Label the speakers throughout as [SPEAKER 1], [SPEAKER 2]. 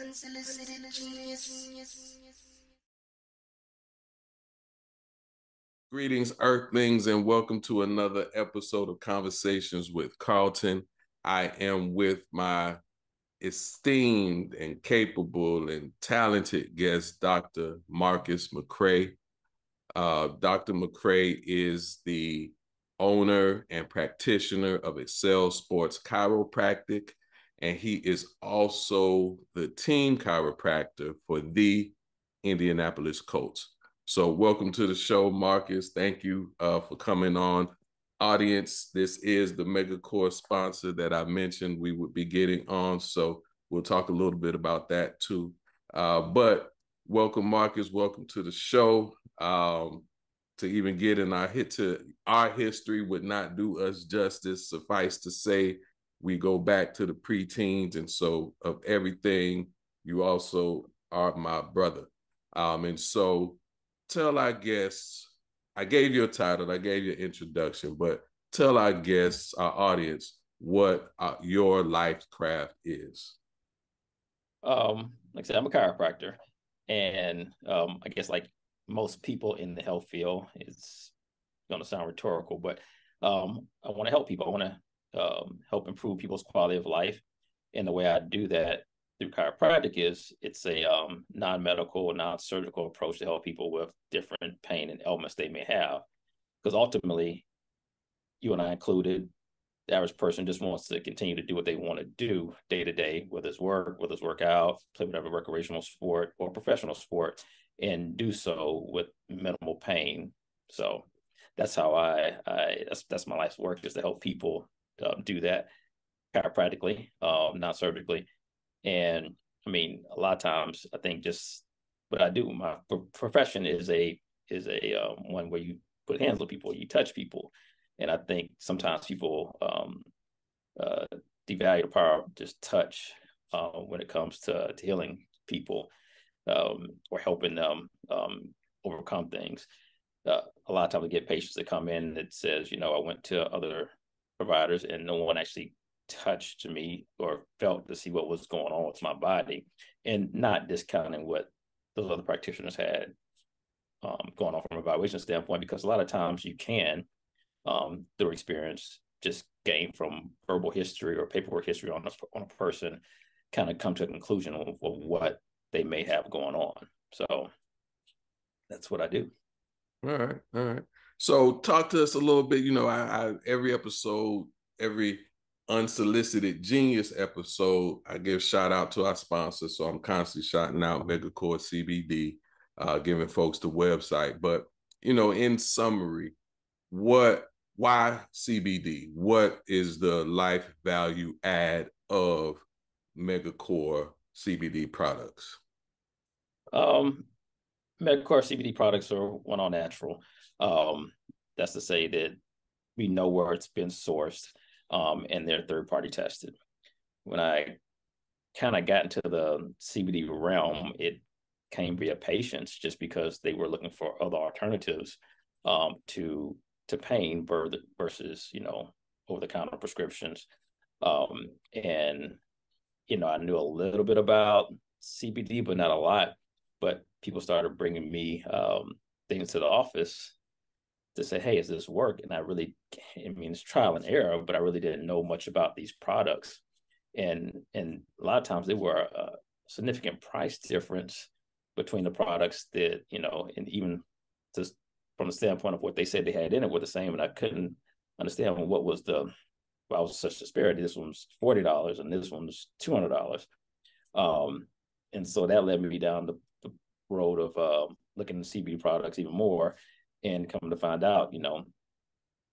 [SPEAKER 1] Unsolicited genius.
[SPEAKER 2] Greetings, Earthlings, and welcome to another episode of Conversations with Carlton. I am with my esteemed and capable and talented guest, Dr. Marcus McCray. Dr. McCray is the owner and practitioner of Excell Sports Chiropractic, and he is also the team chiropractor for the Indianapolis Colts. So welcome to the show, Marcus. Thank you for coming on. Audience, this is the MegaCore sponsor that I mentioned we would be getting on, so we'll talk a little bit about that too. But welcome, Marcus. Welcome to the show. To even get in our history would not do us justice. Suffice to say, we go back to the preteens, and so of everything, you also are my brother. And so tell our guests, I gave you a title, I gave you an introduction, but tell our guests, our audience, what your life craft is.
[SPEAKER 3] Like I said, I'm a chiropractor, and I guess like most people in the health field, it's going to sound rhetorical, but I want to help people. I want to help improve people's quality of life, and the way I do that through chiropractic is it's a non-medical, non-surgical approach to help people with different pain and ailments they may have. Because ultimately, you and I included, the average person just wants to continue to do what they want to do day to day, whether it's work, whether it's work out, play whatever recreational sport or professional sport, and do so with minimal pain. So that's how that's my life's work, is to help people do that chiropractically, not surgically. And I mean, a lot of times I think just what I do, my profession is a one where you put hands on people, you touch people. And I think sometimes people devalue the power of just touch when it comes to healing people or helping them overcome things. A lot of times we get patients that come in that says, I went to other providers and no one actually touched me or felt to see what was going on with my body, and not discounting what those other practitioners had going on from an evaluation standpoint, because a lot of times you can, through experience, just gain from verbal history or paperwork history on a person, kind of come to a conclusion of what they may have going on. So that's what I do.
[SPEAKER 2] All right. So talk to us a little bit. I every episode, every unsolicited genius episode, I give shout out to our sponsors. So I'm constantly shouting out MegaCore CBD, giving folks the website. But in summary, why CBD? What is the life value add of MegaCore CBD products?
[SPEAKER 3] McCray CBD products are one all natural. That's to say that we know where it's been sourced, and they're third party tested. When I kind of got into the CBD realm, it came via patients, just because they were looking for other alternatives to pain versus over the counter prescriptions. And I knew a little bit about CBD, but not a lot. But people started bringing me things to the office to say, hey, does this work? And it's trial and error, but I really didn't know much about these products. And a lot of times there were a significant price difference between the products that, and even just from the standpoint of what they said they had in it were the same. And I couldn't understand what was such disparity. This one's $40 and this one's $200. And so that led me down the road of looking at CBD products even more, and coming to find out,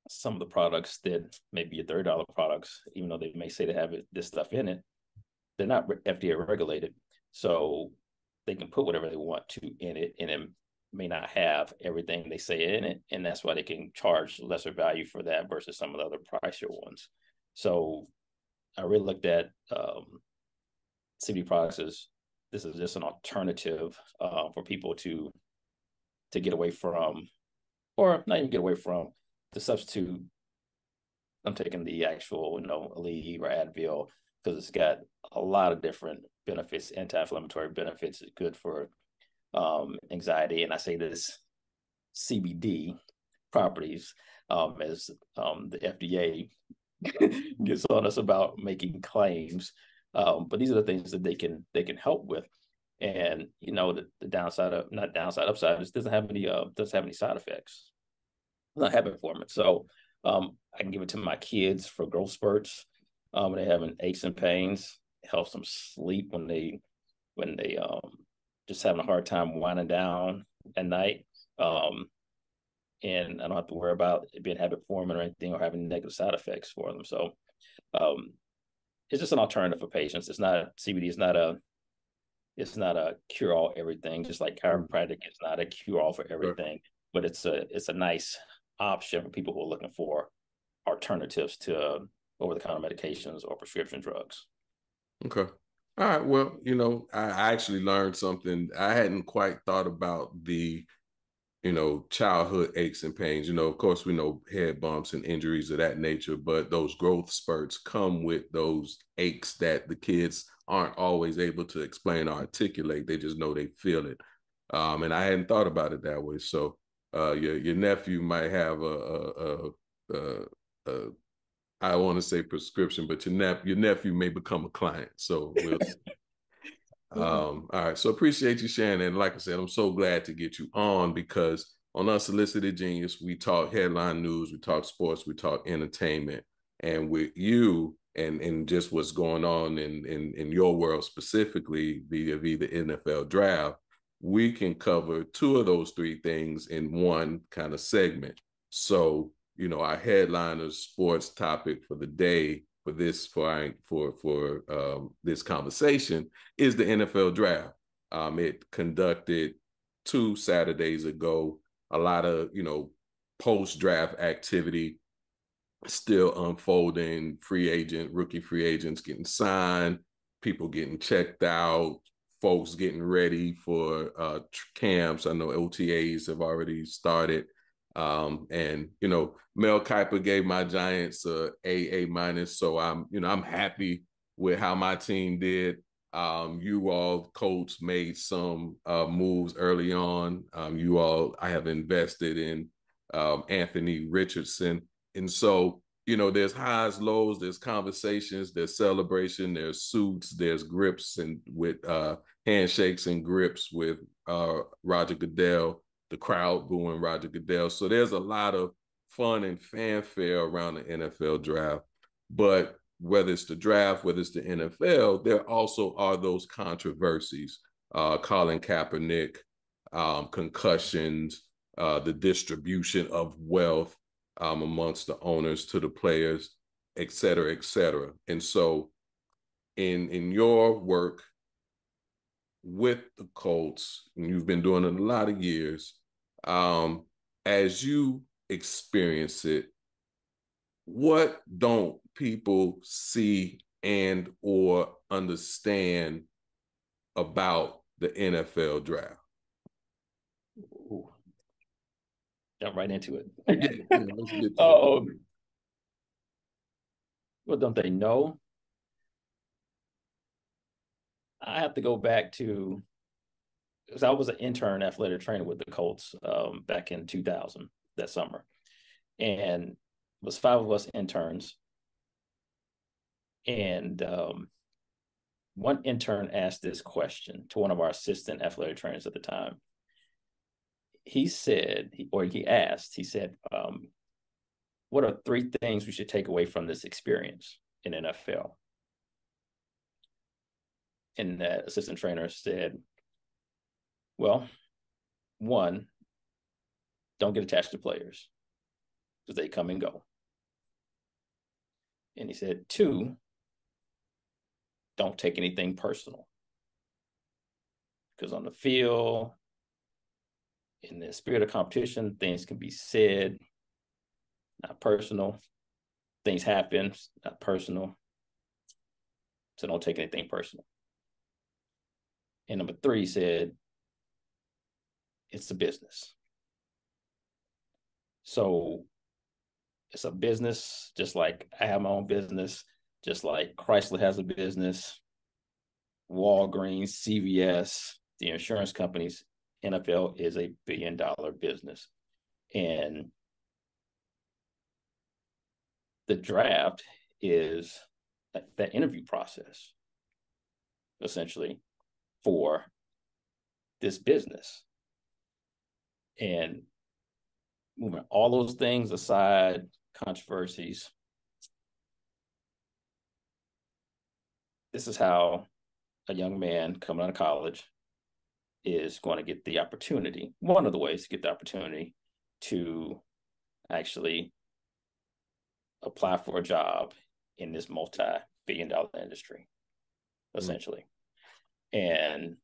[SPEAKER 3] some of the products that may be $30 products, even though they may say they have this stuff in it, they're not FDA regulated. So they can put whatever they want to in it, and it may not have everything they say in it. And that's why they can charge lesser value for that versus some of the other pricier ones. So I really looked at CBD products as this is just an alternative for people to get away from, or not even get away from, to substitute. I'm taking the actual, Aleve or Advil because it's got a lot of different benefits, anti-inflammatory benefits. It's good for anxiety. And I say this CBD properties as the FDA gets on us about making claims. But these are the things that they can help with. And the downside of not downside upside is doesn't have any side effects. It's not habit forming. So I can give it to my kids for growth spurts. When they're having aches and pains, it helps them sleep when they just having a hard time winding down at night. And I don't have to worry about it being habit forming or anything or having negative side effects for them. So it's just an alternative for patients. CBD is not a cure all everything, just like chiropractic is not a cure all for everything, but it's a nice option for people who are looking for alternatives to over the counter medications or prescription drugs.
[SPEAKER 2] Okay. All right. Well, I actually learned something. I hadn't quite thought about the childhood aches and pains. Of course, we know head bumps and injuries of that nature, but those growth spurts come with those aches that the kids aren't always able to explain or articulate. They just know they feel it. And I hadn't thought about it that way. So your nephew might have I want to say prescription, but your nephew may become a client. So we'll all right. So appreciate you sharing. And like I said, I'm so glad to get you on, because on Unsolicited Genius, we talk headline news, we talk sports, we talk entertainment. And with you and just what's going on in your world specifically vis-a-vis the NFL draft, we can cover two of those three things in one kind of segment. So, our headliner sports topic for the day for this this conversation is the NFL draft. It conducted 2 Saturdays ago. A lot of post-draft activity still unfolding. Rookie free agents getting signed, people getting checked out, folks getting ready for camps. I know OTAs have already started. And Mel Kiper gave my Giants a minus, so I'm happy with how my team did. You all Colts made some moves early on. I have invested in Anthony Richardson, and so there's highs, lows, there's conversations, there's celebration, there's suits, there's grips and with handshakes and grips with Roger Goodell. The crowd booing Roger Goodell. So there's a lot of fun and fanfare around the NFL draft. But whether it's the draft, whether it's the NFL, there also are those controversies. Colin Kaepernick, concussions, the distribution of wealth amongst the owners to the players, et cetera, et cetera. And so in your work with the Colts, and you've been doing it a lot of years, as you experience it, what don't people see and or understand about the NFL draft?
[SPEAKER 3] Ooh. Jump right into it.
[SPEAKER 2] Let's get to it.
[SPEAKER 3] What don't they know? I have to go back to, because I was an intern athletic trainer with the Colts back in 2000, that summer. And it was 5 of us interns. And one intern asked this question to one of our assistant athletic trainers at the time. He said, he asked, what are 3 things we should take away from this experience in NFL? And that assistant trainer said, well, 1, don't get attached to players because they come and go. And he said, 2, don't take anything personal. Because on the field, in the spirit of competition, things can be said, not personal. Things happen, not personal. So don't take anything personal. And number 3 said, it's a business. So it's a business, just like I have my own business. just like Chrysler has a business, Walgreens, CVS, the insurance companies, NFL is a billion-dollar business. And the draft is that interview process, essentially, for this business. And moving all those things aside, controversies, this is how a young man coming out of college is going to get the opportunity. One of the ways to get the opportunity to actually apply for a job in this multi-billion-dollar industry, essentially. And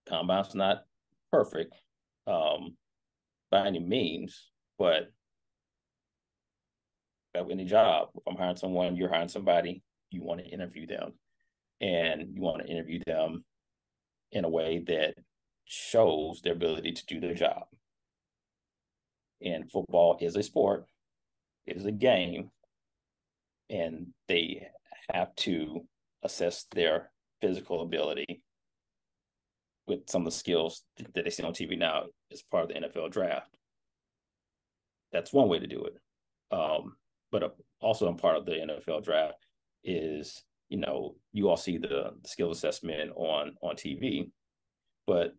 [SPEAKER 3] Combine's not perfect by any means, but at any job, if I'm hiring someone, you're hiring somebody, you want to interview them, and you want to interview them in a way that shows their ability to do their job. And football is a sport, it is a game, and they have to assess their physical ability with some of the skills that they see on TV now as part of the NFL draft. That's one way to do it. But also in part of the NFL draft is, you all see the skills assessment on TV, but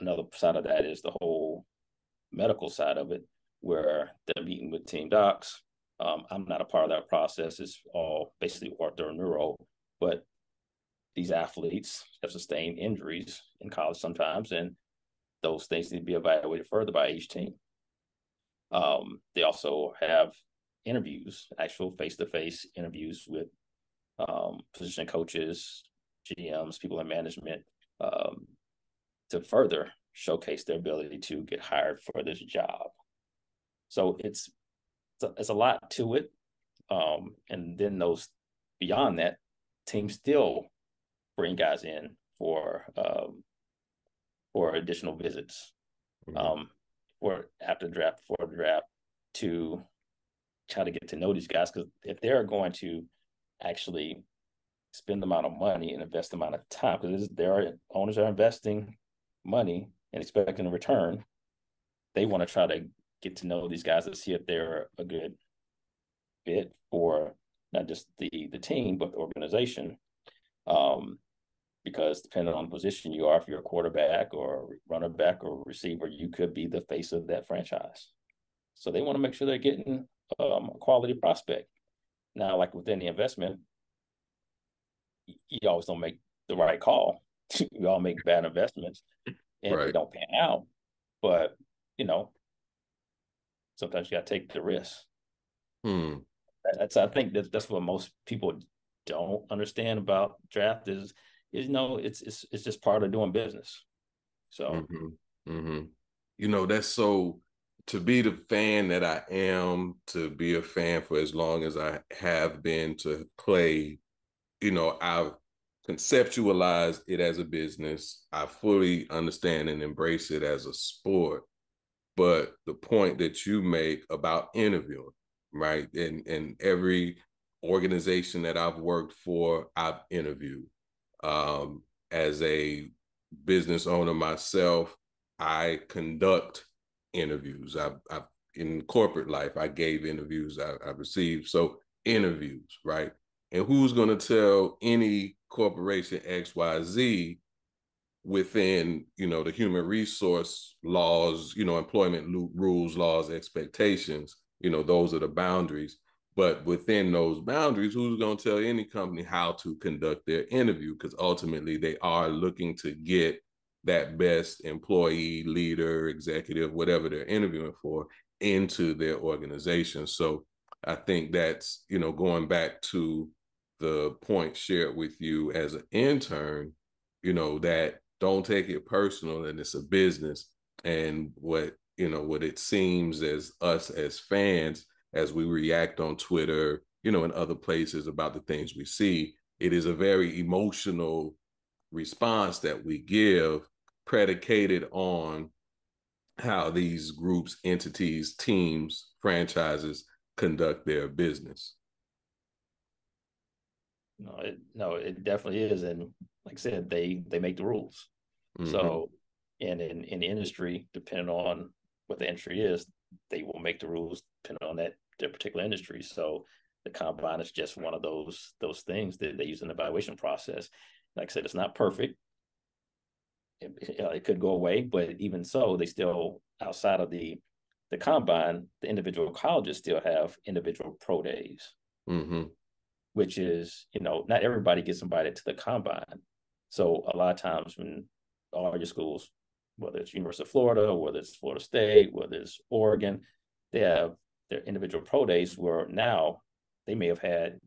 [SPEAKER 3] another side of that is the whole medical side of it, where they're meeting with team docs. I'm not a part of that process. It's all basically ortho and neuro, but these athletes have sustained injuries in college sometimes, and those things need to be evaluated further by each team. They also have interviews, actual face-to-face interviews with position coaches, GMs, people in management, to further showcase their ability to get hired for this job. So it's a lot to it. And then those beyond that, teams still bring guys in for additional visits, or after the draft, before the draft, to try to get to know these guys. Because if they're going to actually spend the amount of money and invest the amount of time, because owners are investing money and expecting a return, they want to try to get to know these guys to see if they're a good fit for not just the team, but the organization. Because depending on the position you are, if you're a quarterback or runner back or receiver, you could be the face of that franchise. So they want to make sure they're getting a quality prospect. Now, like within the investment, you always don't make the right call. You all make bad investments, and
[SPEAKER 2] Right.
[SPEAKER 3] they don't pan out. But, sometimes you got to take the risk. I think that's what most people don't understand about draft is it's just part of doing business. So
[SPEAKER 2] that's so, to be the fan that I am, to be a fan for as long as I have been, to play, I've conceptualized it as a business. I fully understand and embrace it as a sport. But the point that you make about interviewing, right? And every organization that I've worked for, I've interviewed. As a business owner myself, I conduct interviews. I've in corporate life, I gave interviews. I received interviews, right? And who's going to tell any corporation XYZ within, the human resource laws, employment rules, laws, expectations, those are the boundaries. But within those boundaries, who's going to tell any company how to conduct their interview? Because ultimately they are looking to get that best employee, leader, executive, whatever they're interviewing for, into their organization. So I think that's, going back to the point shared with you as an intern, that don't take it personal, and it's a business. And what it seems as us as fans, as we react on Twitter, and other places about the things we see, it is a very emotional response that we give, predicated on how these groups, entities, teams, franchises conduct their business.
[SPEAKER 3] it definitely is. And like I said, they make the rules.
[SPEAKER 2] Mm-hmm.
[SPEAKER 3] So, and in the industry, depending on what the industry is, they will make the rules depending on their particular industry. So the combine is just one of those things that they use in the evaluation process. Like I said, it's not perfect. It could go away, but even so, they still, outside of the combine, the individual colleges still have individual pro days,
[SPEAKER 2] mm-hmm.
[SPEAKER 3] which is, not everybody gets invited to the combine. So a lot of times when all your schools, whether it's University of Florida, whether it's Florida State, whether it's Oregon, they have their individual pro days where now they may have had,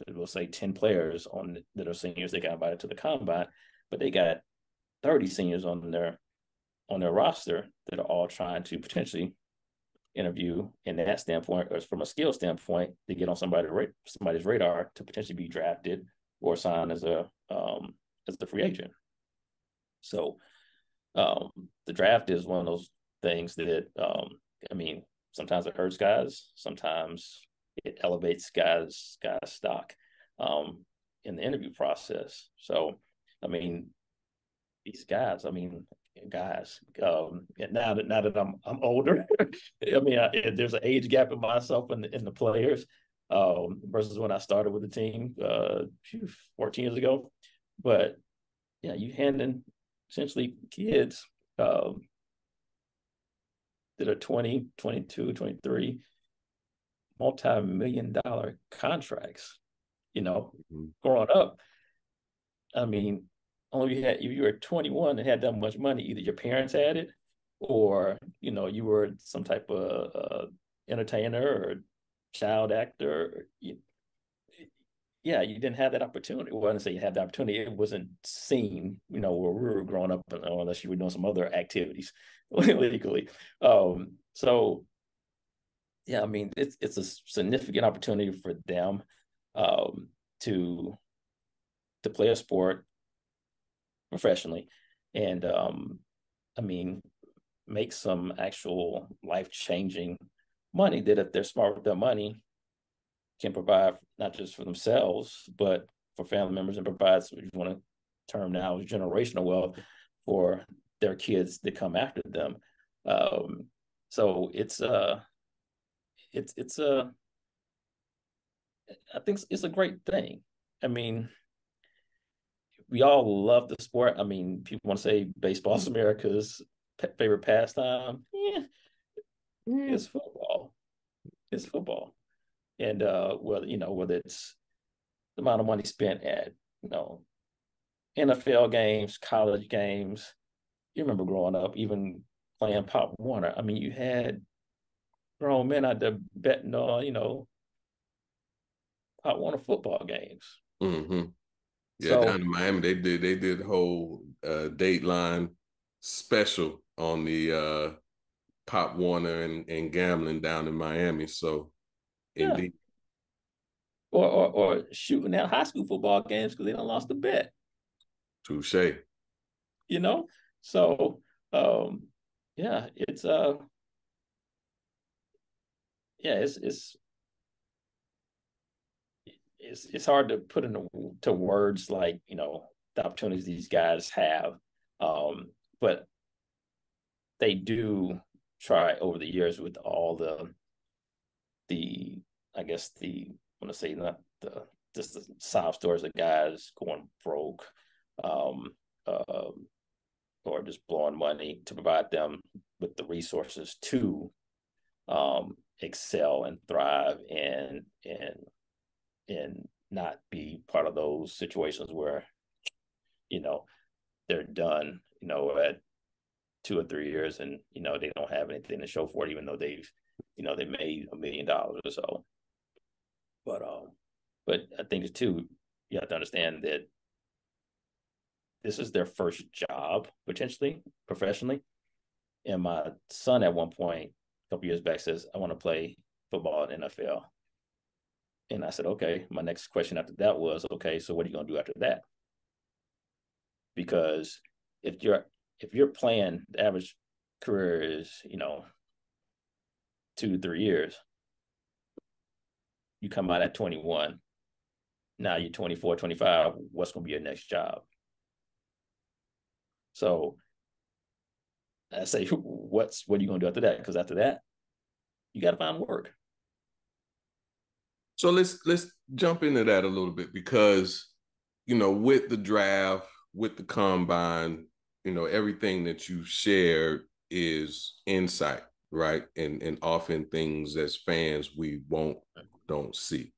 [SPEAKER 3] we'll say 10 players that are seniors, they got invited to the combine, but they got 30 seniors on their roster that are all trying to potentially interview in that standpoint, or from a skill standpoint, to get on somebody's radar to potentially be drafted or signed as a free agent. So the draft is one of those things that sometimes it hurts guys, sometimes it elevates guys stock in the interview process. So these guys, now that I'm older, there's an age gap in myself and in the players versus when I started with the team 14 years ago. But yeah, you handing essentially kids that are 20, 22, 23, multi-million-dollar contracts,
[SPEAKER 2] Mm-hmm.
[SPEAKER 3] growing up. Only if you were 21 and had that much money, either your parents had it, or you were some type of entertainer or child actor. You didn't have that opportunity. Well, I didn't say you had the opportunity. It wasn't seen, where we were growing up, unless you were doing some other activities legally. So yeah, it's a significant opportunity for them to play a sport professionally, and make some actual life-changing money that, if they're smart with their money, can provide not just for themselves but for family members, and provides, what you want to term now, generational wealth for their kids that come after them. So I think it's a great thing. We all love the sport. People want to say baseball's America's favorite pastime. Yeah, it's football. It's football. And whether it's the amount of money spent at, NFL games, college games. You remember growing up, even playing Pop Warner. You had grown men out there betting on, Pop Warner football games.
[SPEAKER 2] Mm-hmm. Yeah,
[SPEAKER 3] So,
[SPEAKER 2] down in Miami, they did a whole Dateline special on the Pop Warner and gambling down in Miami. So,
[SPEAKER 3] yeah.
[SPEAKER 2] indeed.
[SPEAKER 3] Or shooting out high school football games because they done lost the bet.
[SPEAKER 2] Touche.
[SPEAKER 3] So yeah, it's it's hard to put into words, like, the opportunities these guys have, but they do try over the years with all the I guess I want to say, not just the sob stories of guys going broke, um, uh, or just blowing money, to provide them with the resources to excel and thrive, and not be part of those situations where they're done at 2 or 3 years, and they don't have anything to show for it, even though they made $1 million or so. But I think too, you have to understand that this is their first job, potentially professionally. And my son at one point, a couple years back, says, I want to play football in NFL. And I said, okay. My next question after that was, okay, so what are you going to do after that? Because if you're playing, the average career is 2 to 3 years. You come out at 21. Now you're 24, 25. What's going to be your next job? So I say, what are you going to do after that? Because after that, you got to find work.
[SPEAKER 2] So let's jump into that a little bit, because, with the draft, with the combine, everything that you shared is insight, right? And often things as fans we don't see.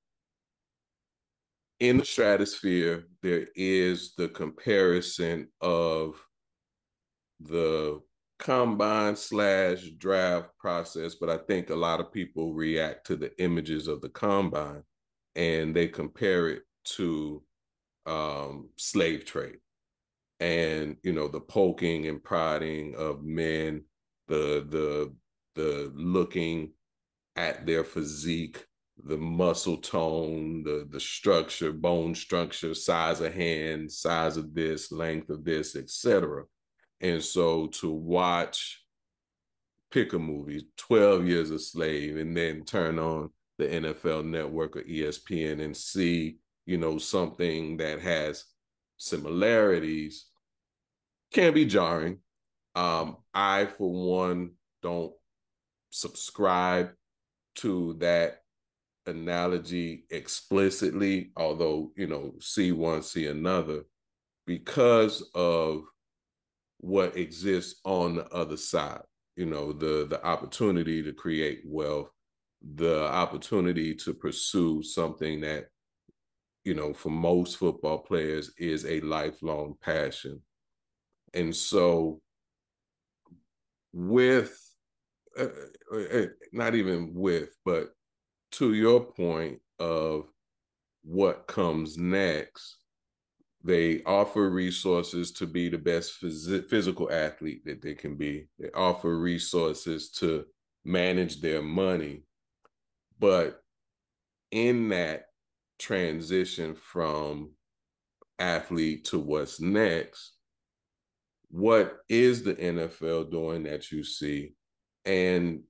[SPEAKER 2] In the stratosphere, there is the comparison of the combine / draft process, but I think a lot of people react to the images of the combine and they compare it to slave trade, and the poking and prodding of men, the looking at their physique, the muscle tone, the structure, bone structure, size of hand, size of this, length of this, etc. And so to watch, pick a movie, 12 Years a Slave, and then turn on the NFL Network or ESPN and see, something that has similarities can be jarring. I, for one, don't subscribe to that analogy explicitly, although, see one, see another, because of what exists on the other side. The opportunity to create wealth, the opportunity to pursue something that, for most football players is a lifelong passion. And so with, not even with, but to your point of what comes next, they offer resources to be the best physical athlete that they can be. They offer resources to manage their money. But in that transition from athlete to what's next, what is the NFL doing that you see? And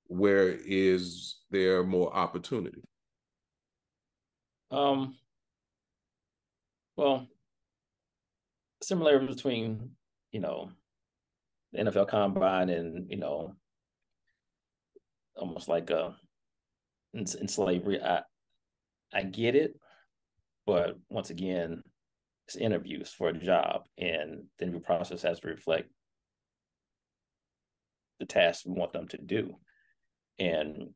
[SPEAKER 2] where is there more opportunity?
[SPEAKER 3] Well, similarity between, the NFL Combine and, almost like in slavery. I get it, but once again, it's interviews for a job, and the interview process has to reflect the tasks we want them to do. And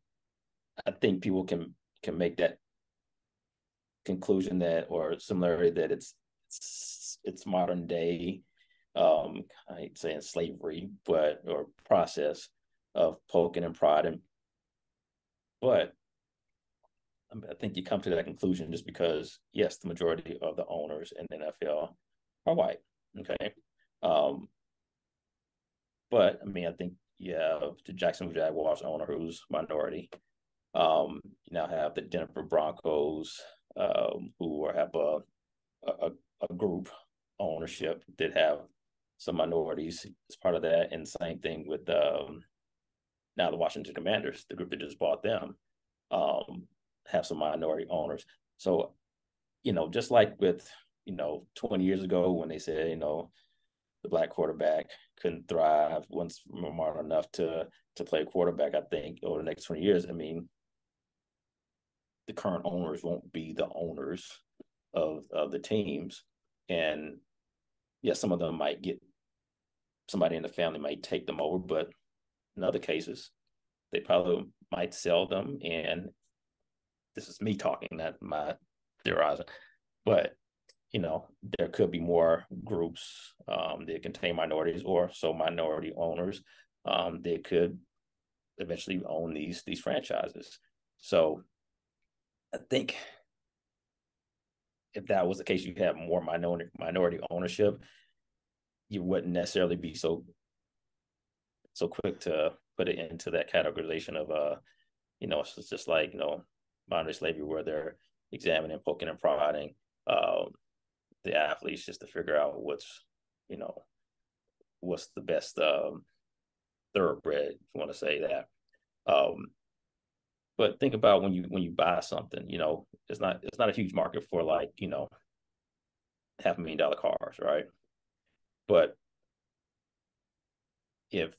[SPEAKER 3] I think people can make that conclusion that, or similarity, that it's modern day, I hate saying slavery, but or process of poking and prodding. But I think you come to that conclusion just because, yes, the majority of the owners in the NFL are white. Okay. But I mean, I think you have the Jacksonville Jaguars owner who's minority. You now have the Denver Broncos, who have a group ownership that have some minorities as part of that. And same thing with now the Washington Commanders, the group that just bought them, have some minority owners. So, just like with, 20 years ago when they said, the Black quarterback couldn't thrive, wasn't smart enough to play quarterback, I think over the next 20 years, I mean, the current owners won't be the owners of the teams. And yeah, some of them might get somebody in the family might take them over, but in other cases, they probably might sell them. And this is me talking, not my theorizing, but there could be more groups that contain minorities, or so minority owners that could eventually own these franchises. So I think if that was the case, you have more minority ownership, you wouldn't necessarily be so quick to put it into that categorization of it's just like modern slavery, where they're examining, poking and prodding the athletes just to figure out what's the best thoroughbred, if you want to say that. But think about when you buy something, it's not a huge market for like, $500,000 cars, right? But if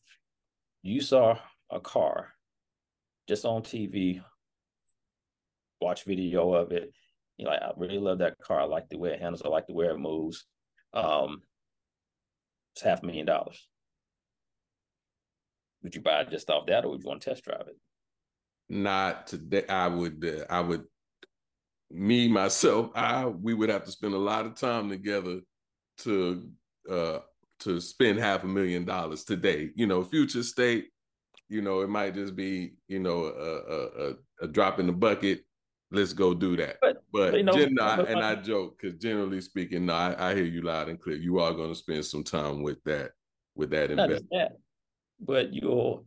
[SPEAKER 3] you saw a car just on TV, watch video of it, you're like, I really love that car. I like the way it handles. I like the way it moves. It's $500,000. Would you buy it just off that, or would you want to test drive it?
[SPEAKER 2] Not today. I would, me, myself, we would have to spend a lot of time together to spend $500,000 today. Future state, it might just be, a drop in the bucket. Let's go do that. But I joke, because generally speaking, no, I hear you loud and clear. You are going to spend some time with that investment.
[SPEAKER 3] Not just that, but you'll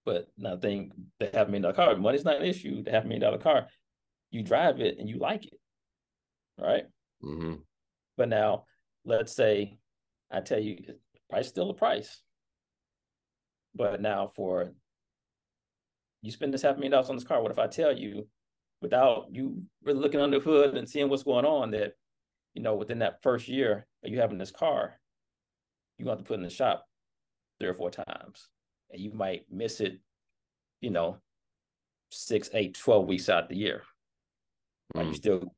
[SPEAKER 3] but now think the $500,000 car, money's not an issue. The $500,000 car, you drive it and you like it, right?
[SPEAKER 2] Mm-hmm.
[SPEAKER 3] But now, let's say I tell you, price still a price. But now for you spend this $500,000 on this car, what if I tell you, without you really looking under the hood and seeing what's going on, that within that first year of you having this car, you're going to have to put in the shop 3 or 4 times, and you might miss it, 6, 8, 12 weeks out the year. Are you still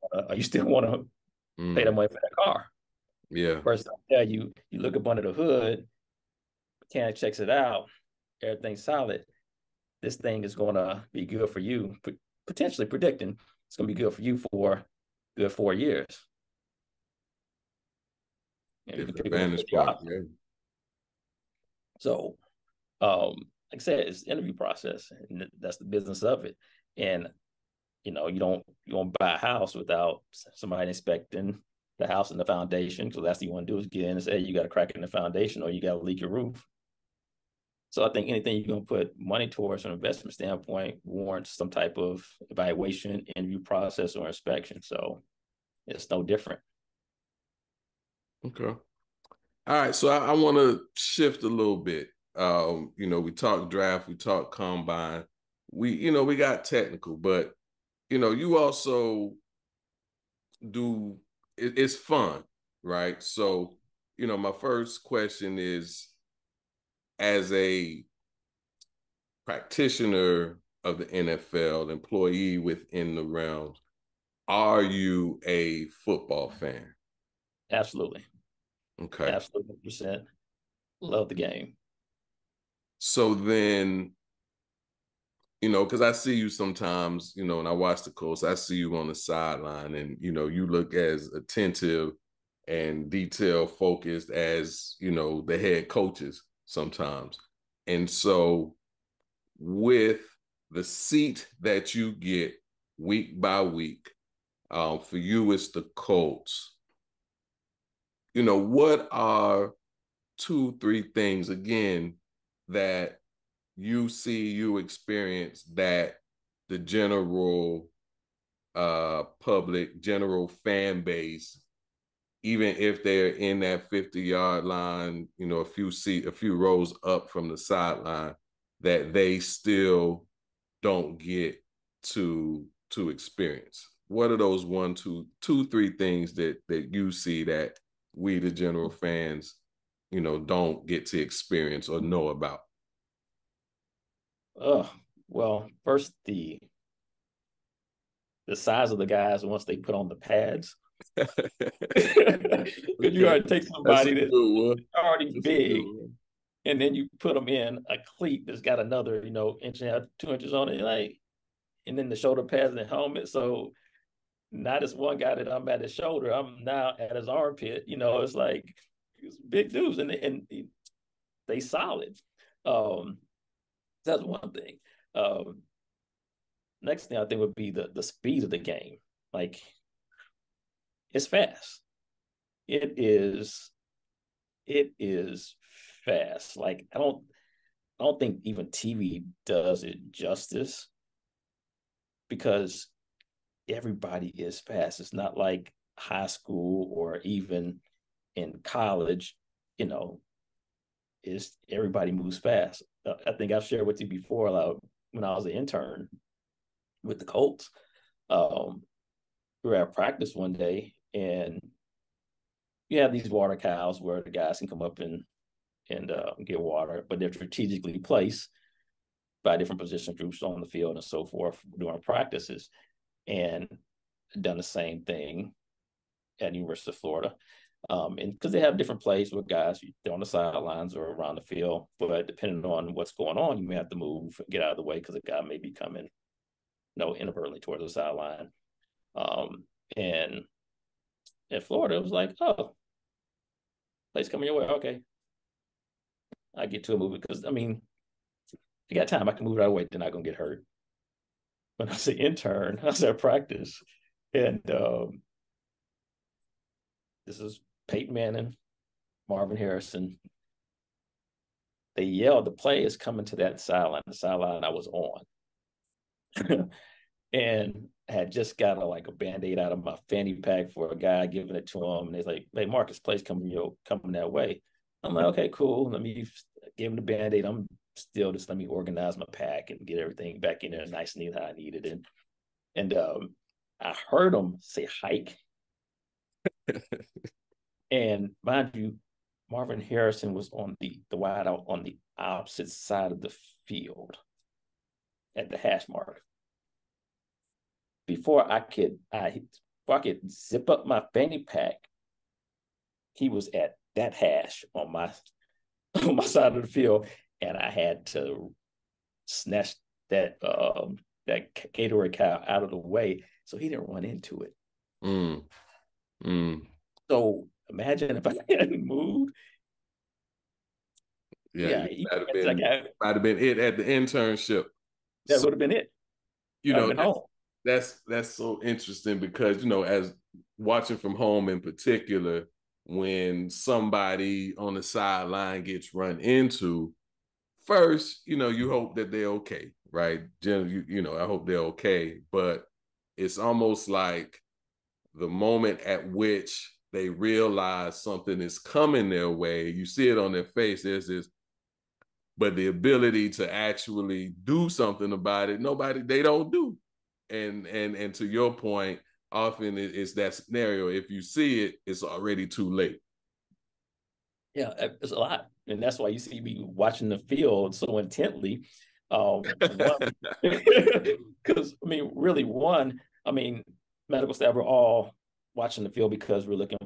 [SPEAKER 3] want to pay the money for that car?
[SPEAKER 2] Yeah.
[SPEAKER 3] First, I tell you, you look up under the hood, mechanic checks it out, everything's solid. This thing is going to be good for you, potentially predicting it's going to be good for you for good 4 years.
[SPEAKER 2] Advantage part, yeah.
[SPEAKER 3] So, like I said, it's the interview process, and that's the business of it. And you don't buy a house without somebody inspecting the house and the foundation, because that's what you want to do is get in and say, hey, you got a crack in the foundation or you got a leak your roof. So I think anything you're going to put money towards from an investment standpoint warrants some type of evaluation, interview process, or inspection. So it's no different.
[SPEAKER 2] Okay. All right. So I want to shift a little bit. We talk draft, we talk combine. We got technical, but you also do it's fun, right? So, my first question is, as a practitioner of the NFL, employee within the realms, are you a football fan?
[SPEAKER 3] Absolutely.
[SPEAKER 2] Okay.
[SPEAKER 3] Absolutely, 100%. Love the game.
[SPEAKER 2] So then, because I see you sometimes, and I watch the Colts, I see you on the sideline, and, you look as attentive and detail focused as, the head coaches sometimes. And so with the seat that you get week by week, for you, it's the Colts. What are 2, 3 things, again, that you experience that the general public, general fan base, even if they're in that 50-yard line, a few rows up from the sideline, that they still don't get to experience? What are those 1, 2, 3 things that you see that we, the general fans, don't get to experience or know about?
[SPEAKER 3] Well, first, the size of the guys once they put on the pads. You already take somebody that's already big, and then you put them in a cleat that's got another, 1.5 inches, 2 inches on it, and then the shoulder pads and the helmet. So not as one guy that I'm at his shoulder, I'm now at his armpit. It's like it's big dudes, and they solid. That's one thing. Next thing I think would be the speed of the game. Like, it's fast. It is fast. Like, I don't think even TV does it justice, because everybody is fast. It's not like high school or even in college, is everybody moves fast. I think I've shared with you before, when I was an intern with the Colts, we were at practice one day, and you have these water cows where the guys can come up and get water, but they're strategically placed by different position groups on the field and so forth during practices. And done the same thing at University of Florida. And because they have different plays with guys, they're on the sidelines or around the field, but depending on what's going on, you may have to move, get out of the way because a guy may be coming, inadvertently towards the sideline. And at Florida, it was like, oh, plays coming your way. Okay. I get to a move because, if you got time, I can move it out of the way. They're not going to get hurt. When I was an intern, I was at practice, and this is Peyton Manning, Marvin Harrison. They yelled, the play is coming to that sideline, the sideline I was on. And I had just got a Band-Aid out of my fanny pack for a guy, giving it to him. And he's like, hey, Marcus, play's coming that way. I'm like, okay, cool. Let me give him the Band-Aid. I'm still just let me organize my pack and get everything back in there nice and neat how I needed it. And I heard him say hike. And mind you, Marvin Harrison was on the wide out on the opposite side of the field at the hash mark. Before I could zip up my fanny pack, he was at that hash on my side of the field, and I had to snatch that Gatorade cow out of the way so he didn't run into it. So imagine if I hadn't moved.
[SPEAKER 2] Yeah, might have been it at the internship.
[SPEAKER 3] That would have been it.
[SPEAKER 2] That's so interesting because as watching from home in particular, when somebody on the sideline gets run into, first, you hope that they're okay, right? Generally, I hope they're okay, but it's almost like the moment at which they realize something is coming their way, you see it on their face, there's this, but the ability to actually do something about it, they don't do. And to your point, often it's that scenario. If you see it, it's already too late.
[SPEAKER 3] Yeah, it's a lot. And that's why you see me watching the field so intently. Because, medical staff are all watching the field because we're looking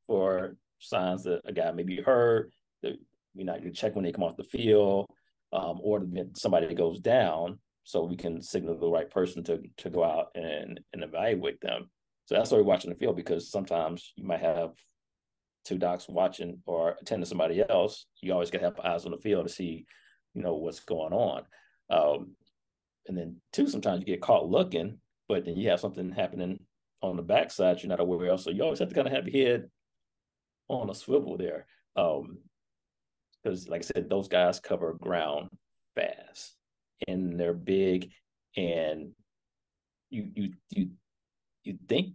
[SPEAKER 3] for signs that a guy may be hurt, that we're not going to check when they come off the field, or somebody goes down, so we can signal the right person to go out and evaluate them. So that's why we're watching the field, because sometimes you might have two docs watching or attending somebody else. You always got to have eyes on the field to see, what's going on. And then two, sometimes you get caught looking, but then you have something happening on the backside you're not aware of. So you always have to kind of have your head on a swivel there. Because like I said, those guys cover ground fast and they're big, and you think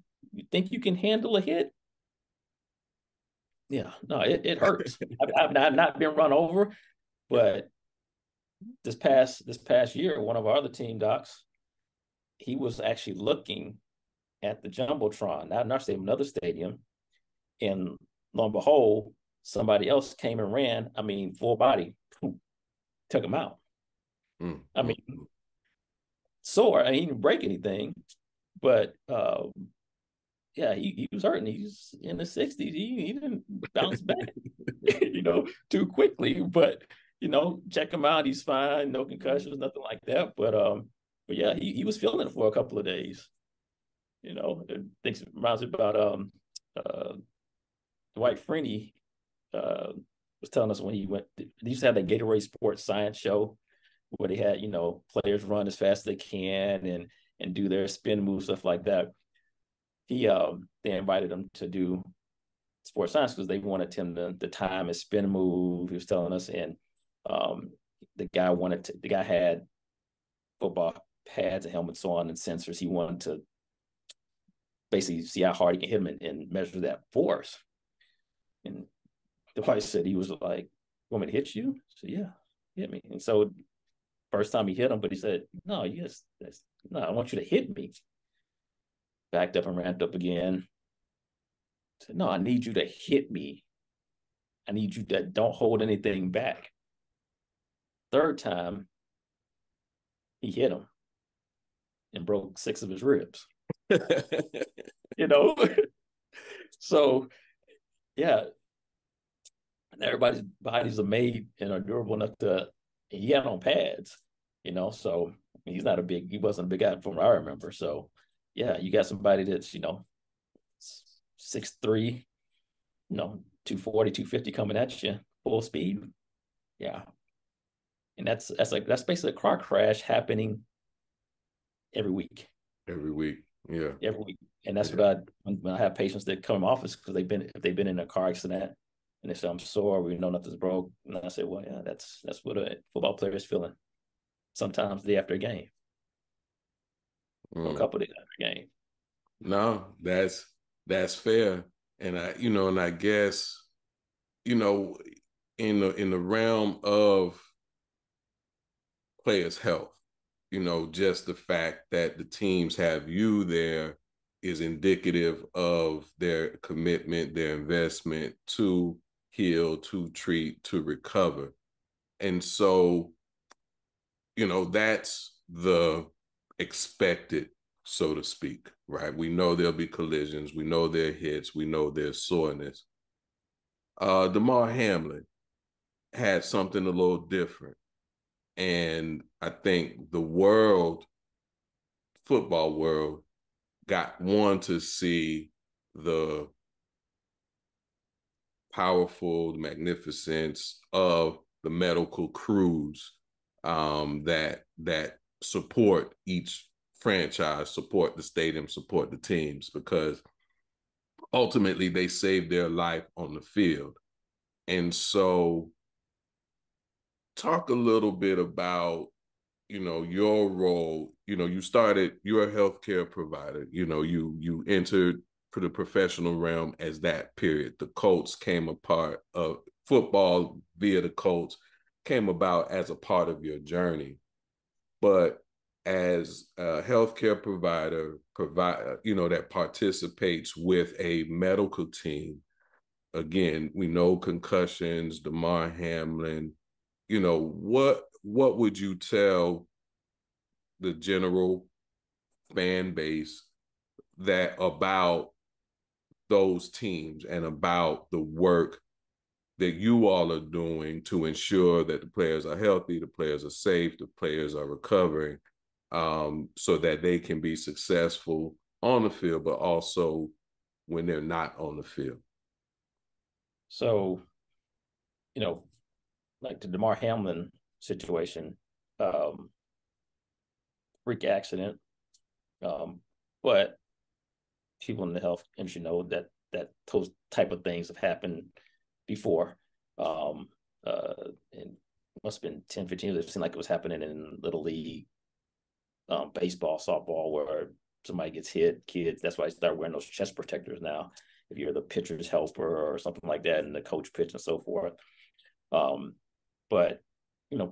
[SPEAKER 3] you can handle a hit. Yeah, no, it hurts. I've not been run over, but this past year, one of our other team docs, he was actually looking at the Jumbotron, not in our stadium, another stadium, and lo and behold, somebody else came and ran. Full body, took him out. Sore. He didn't break anything, but yeah, he was hurting. He's in the 60s. He didn't bounce back, too quickly. But check him out. He's fine. No concussions, nothing like that. But yeah, he was feeling it for a couple of days. It reminds me about Dwight Freeney was telling us when he went. They used to have that Gatorade Sports Science show where they had players run as fast as they can and do their spin moves, stuff like that. They invited him to do sports science because they wanted him to time his spin move. He was telling us, and the guy had football pads and helmets on and sensors. He wanted to basically see how hard he can hit him and measure that force. And the wife said, he was like, "Want me to hit you?" I said, "Yeah, hit me." And so first time he hit him, but he said, no, no, I want you to hit me. Backed up and ramped up again. Said, no, I need you to hit me. I need you to don't hold anything back. Third time, he hit him and broke 6 of his ribs. You know? So, yeah. And everybody's bodies are made and are durable enough to, he had on pads, you know? So he wasn't a big guy from what I remember. So, yeah, you got somebody that's, 6'3", 240, 250 coming at you, full speed. Yeah. And that's basically a car crash happening every week.
[SPEAKER 2] Every week. Yeah.
[SPEAKER 3] Every week. And that's what when I have patients that come in my office because they've been in a car accident and they say, I'm sore, we know nothing's broke. And I say, well, yeah, that's what a football player is feeling. Sometimes the day after a game. Or a couple of days after a game.
[SPEAKER 2] No, that's fair. And I guess, in the realm of players' health, just the fact that the teams have you there is indicative of their commitment, their investment to heal, to treat, to recover. And so, that's the expected, so to speak, right? We know there'll be collisions. We know there are hits. We know there's soreness. Damar Hamlin had something a little different. And I think the football world, got to see the powerful magnificence of the medical crews that support each franchise, support the stadium, support the teams, because ultimately they save their life on the field. And so talk a little bit about, your role. You started, you're a healthcare provider, you entered for the professional realm as that period. The Colts came a part of football via the Colts came about as a part of your journey. But as a healthcare provider, that participates with a medical team, again, we know concussions, Damar Hamlin, what would you tell the general fan base that about those teams and about the work that you all are doing to ensure that the players are healthy, the players are safe, the players are recovering, so that they can be successful on the field, but also when they're not on the field?
[SPEAKER 3] So, like the Damar Hamlin situation, freak accident, but people in the health industry know that those type of things have happened before. And must have been 10, 15 years. It seemed like it was happening in Little League, baseball, softball, where somebody gets hit, kids. That's why I start wearing those chest protectors now. If you're the pitcher's helper or something like that, and the coach pitch and so forth. But,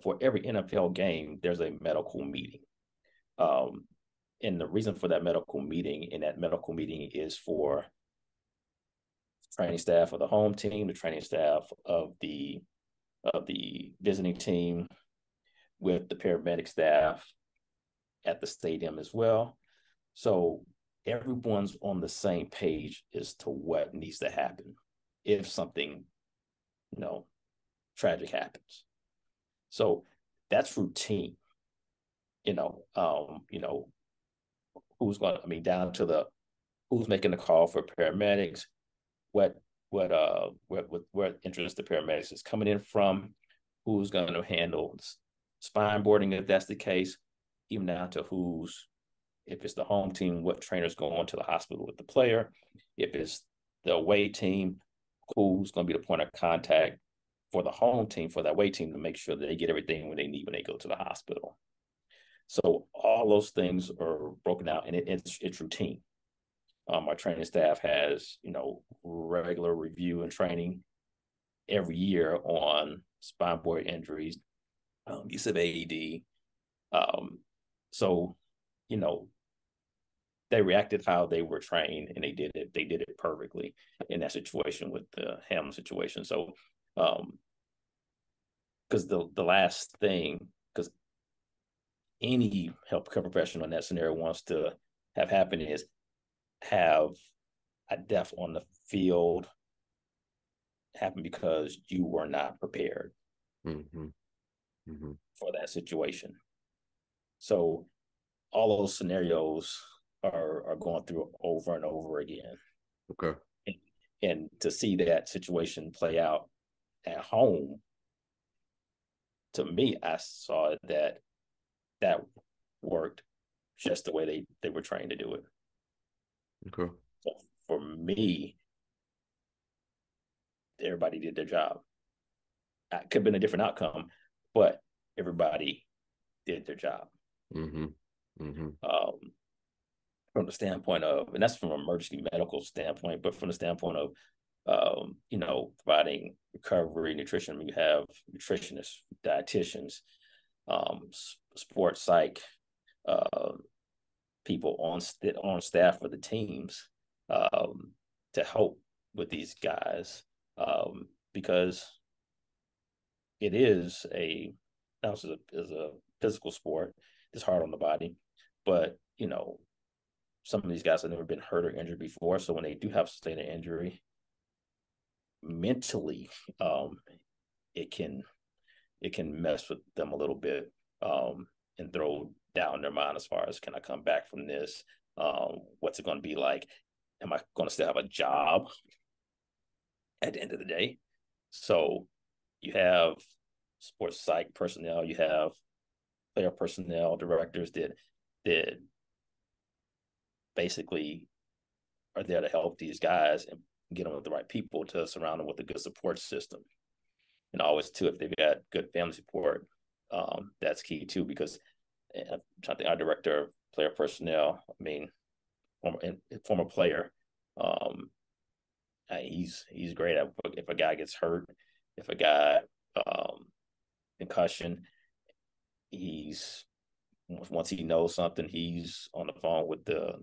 [SPEAKER 3] for every NFL game, there's a medical meeting. And the reason for that medical meeting, is for training staff of the home team, the training staff of the visiting team, with the paramedic staff at the stadium as well. So everyone's on the same page as to what needs to happen if something, tragic happens. So that's routine. Who's going, down to who's making the call for paramedics, where interest the paramedics is coming in from, who's going to handle spine boarding if that's the case, even down to if it's the home team, what trainer's going to the hospital with the player, if it's the away team, who's going to be the point of contact for the home team, for that away team, to make sure that they get everything when they need when they go to the hospital. So all those things are broken out, and it's routine. Our training staff has, regular review and training every year on spine board injuries, use of AED, So, you know, they reacted how they were trained, and they did it. They did it perfectly in that situation with the Hamlin situation. So, because the last thing, because any healthcare professional in that scenario wants to have happen is have a death on the field happen because you were not prepared for that situation. So all those scenarios are going through over and over again.
[SPEAKER 2] Okay.
[SPEAKER 3] And to see that situation play out at home, to me, I saw that worked just the way they were trained to do it.
[SPEAKER 2] Okay.
[SPEAKER 3] So for me, everybody did their job. It could have been a different outcome, but everybody did their job. From the standpoint of, and that's from an emergency medical standpoint, but from the standpoint of, providing recovery, nutrition, you have nutritionists, dietitians, sports psych, people on staff for the teams to help with these guys, because it is a physical sport. It's hard on the body, but some of these guys have never been hurt or injured before. So when they do have sustained an injury, mentally, it can mess with them a little bit, and throw down their mind as far as, can I come back from this? What's it going to be like? Am I going to still have a job at the end of the day? So you have sports psych personnel, you have player personnel, directors that basically are there to help these guys and get them with the right people to surround them with a good support system. And always too, if they've got good family support, that's key too, because I'm trying to think, our director of player personnel, former player, he's great. If a guy gets hurt, if a guy concussion, once he knows something, he's on the phone with the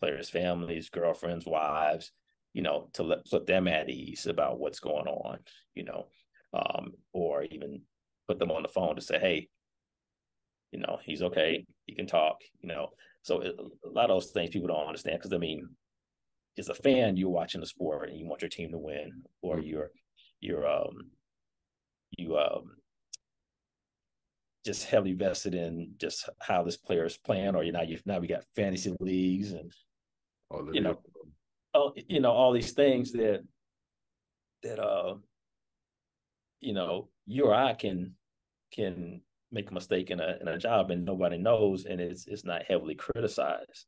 [SPEAKER 3] players' families, girlfriends, wives, to put them at ease about what's going on, or even put them on the phone to say, hey, he's okay, he can talk, So a lot of those things people don't understand, because as a fan, you're watching the sport and you want your team to win, or you just heavily vested in just how this player is playing, or now we got fantasy leagues and all these things that you or I can make a mistake in a job and nobody knows, and it's not heavily criticized.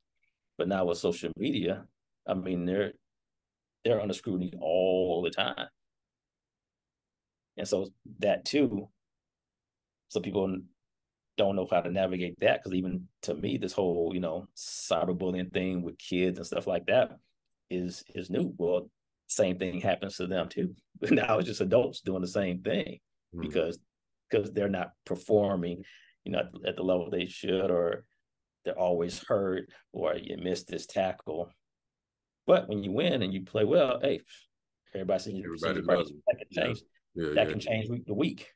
[SPEAKER 3] But now with social media, they're under scrutiny all the time, and so that too. So people don't know how to navigate that, because even to me, this whole cyberbullying thing with kids and stuff like that is new. Well, same thing happens to them too, but now it's just adults doing the same thing because they're not performing at the level they should, or they're always hurt, or you miss this tackle. But when you win and you play well, hey, everybody sees you. That can change. That can change week to week.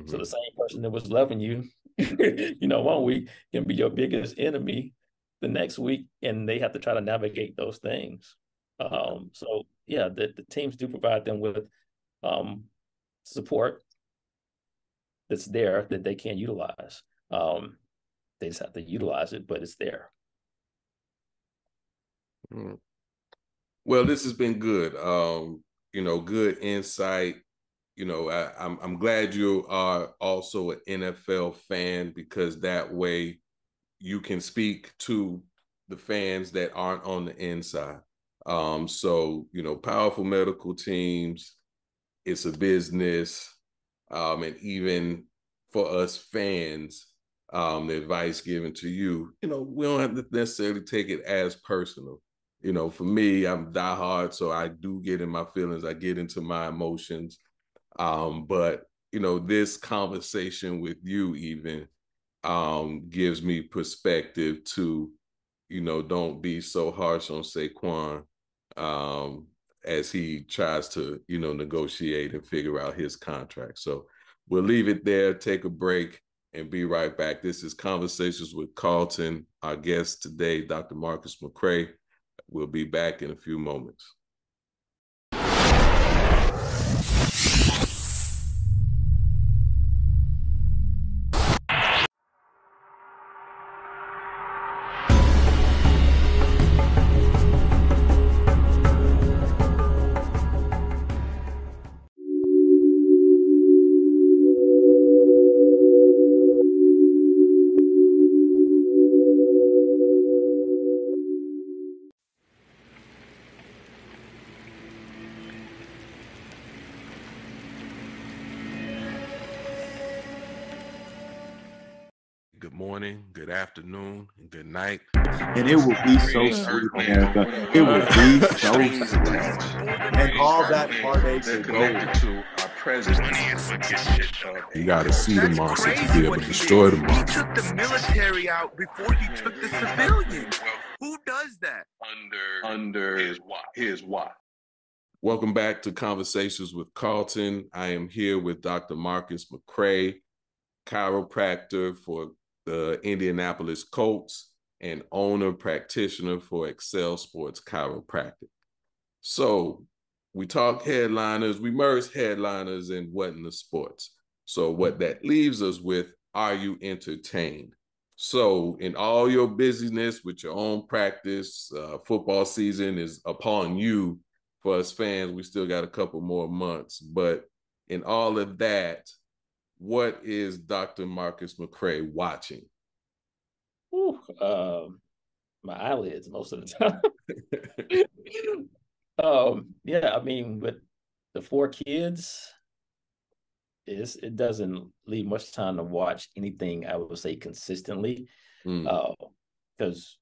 [SPEAKER 3] So the same person that was loving you, 1 week can be your biggest enemy the next week, and they have to try to navigate those things. So yeah, the teams do provide them with support that's there that they can utilize. They just have to utilize it, but it's there.
[SPEAKER 2] Well, this has been good. Good insight. I'm glad you are also an NFL fan, because that way you can speak to the fans that aren't on the inside. So powerful medical teams, it's a business. And even for us fans, the advice given to you, we don't have to necessarily take it as personal. For me, I'm diehard, so I do get in my feelings. I get into my emotions. But this conversation with you even gives me perspective to, don't be so harsh on Saquon as he tries to, negotiate and figure out his contract. So we'll leave it there, take a break, and be right back. This is Conversations with Carlton. Our guest today, Dr. Marcus McCray. We'll be back in a few moments. Good morning, good afternoon, and good night.
[SPEAKER 4] And it will be so sweet, America. It will be so sweet. And all that heartache will go.
[SPEAKER 5] To our president.
[SPEAKER 2] You got to see the monster to be able to destroy the monster.
[SPEAKER 5] He took the military out before he took the civilians. Who does that? Under his watch.
[SPEAKER 2] Welcome back to Conversations with Carlton. I am here with Dr. Marcus McCray, chiropractor for the Indianapolis Colts and owner practitioner for Excell Sports Chiropractic. So we talk headliners, we merge headliners and what in the sports. So what that leaves us with, are you entertained? So in all your busyness with your own practice, football season is upon you. For us fans, we still got a couple more months, but in all of that, what is Dr. Marcus McCray watching?
[SPEAKER 3] Ooh, my eyelids most of the time. Yeah, I mean, with the 4 kids, it doesn't leave much time to watch anything, I would say, consistently. Because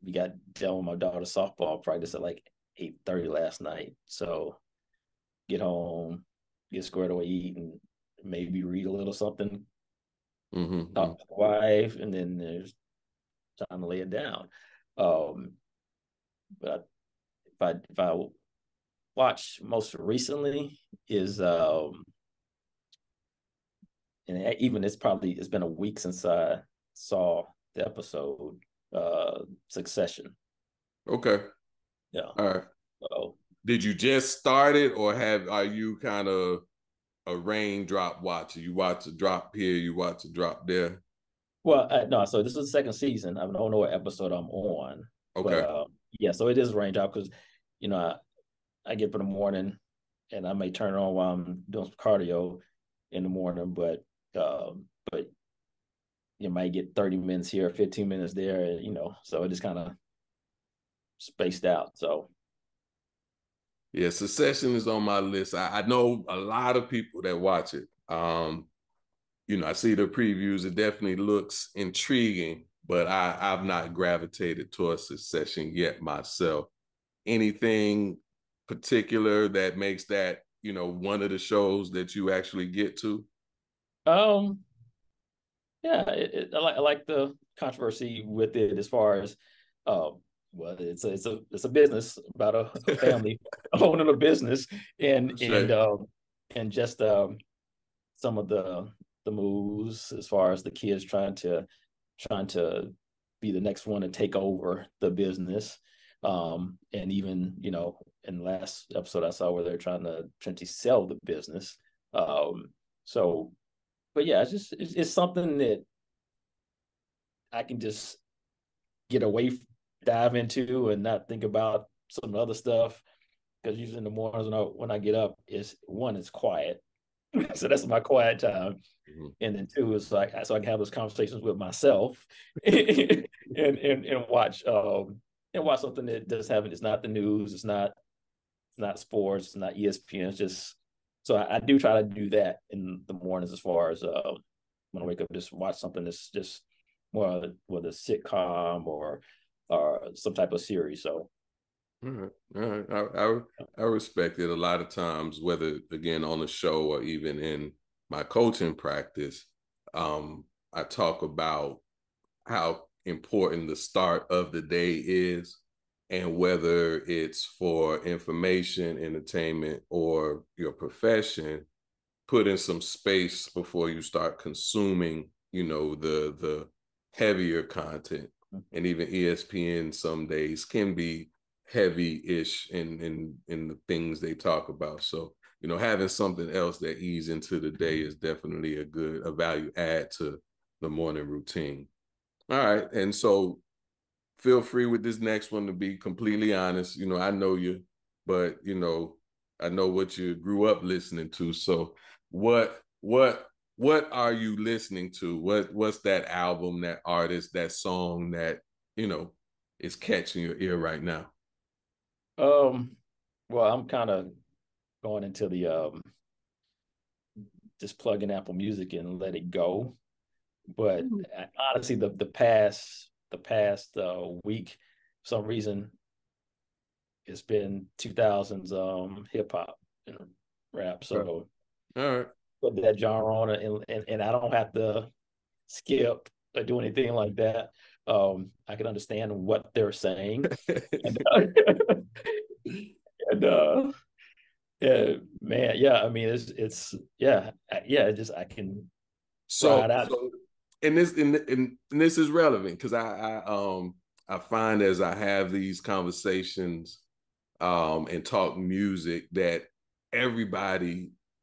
[SPEAKER 3] we got done with my daughter's softball practice at like 8:30 last night. So get home, get squared away, eat, and maybe read a little something, talk to the wife, and then there's time to lay it down. But if I watch most recently is and even it's been a week since I saw the episode Succession.
[SPEAKER 2] Okay.
[SPEAKER 3] Yeah.
[SPEAKER 2] All right.
[SPEAKER 3] So,
[SPEAKER 2] did you just start it, or are you kind of a raindrop watcher? You watch a drop here, you watch a drop there.
[SPEAKER 3] Well, no. So this is the second season. I don't know what episode I'm on.
[SPEAKER 2] Okay.
[SPEAKER 3] But, yeah. So it is a raindrop because, I get up in the morning, and I may turn it on while I'm doing some cardio in the morning. But you might get 30 minutes here, 15 minutes there. So it just kind of spaced out. So.
[SPEAKER 2] Yeah, Succession is on my list. I know a lot of people that watch it. I see the previews. It definitely looks intriguing, but I've not gravitated towards Succession yet myself. Anything particular that makes that, one of the shows that you actually get to?
[SPEAKER 3] Yeah, I like the controversy with it as far as, well, it's a business about a family owning a business, and just some of the moves as far as the kids trying to be the next one to take over the business, and even in the last episode I saw where they're trying to sell the business. So, but yeah, it's something that I can just get away from, dive into, and not think about some other stuff, because usually in the mornings when I get up, it's quiet. So that's my quiet time. And then 2 is like, so I can have those conversations with myself and watch something that doesn't have it. It's not the news, it's not sports, it's not ESPN. It's just, so I do try to do that in the mornings as far as when I wake up, just watch something that's just more with a sitcom or some type of series. So
[SPEAKER 2] all right. I respect it. A lot of times, whether again on the show or even in my coaching practice, I talk about how important the start of the day is, and whether it's for information, entertainment, or your profession, put in some space before you start consuming, the heavier content. And even ESPN some days can be heavy-ish in the things they talk about. So, having something else that ease into the day is definitely a value add to the morning routine. All right. And so feel free with this next one to be completely honest. I know you, but I know what you grew up listening to. So what are you listening to? What's that album, that artist, that song that, is catching your ear right now?
[SPEAKER 3] Well, I'm kind of going into the just plug in Apple Music and let it go. But honestly, the past week, for some reason, it's been 2000s hip hop and rap. So
[SPEAKER 2] all right,
[SPEAKER 3] put that genre on it, and I don't have to skip or do anything like that. I can understand what they're saying, and yeah, man, yeah. I mean, it's yeah. Just I can try it out.
[SPEAKER 2] So, and this is relevant because I find as I have these conversations and talk music that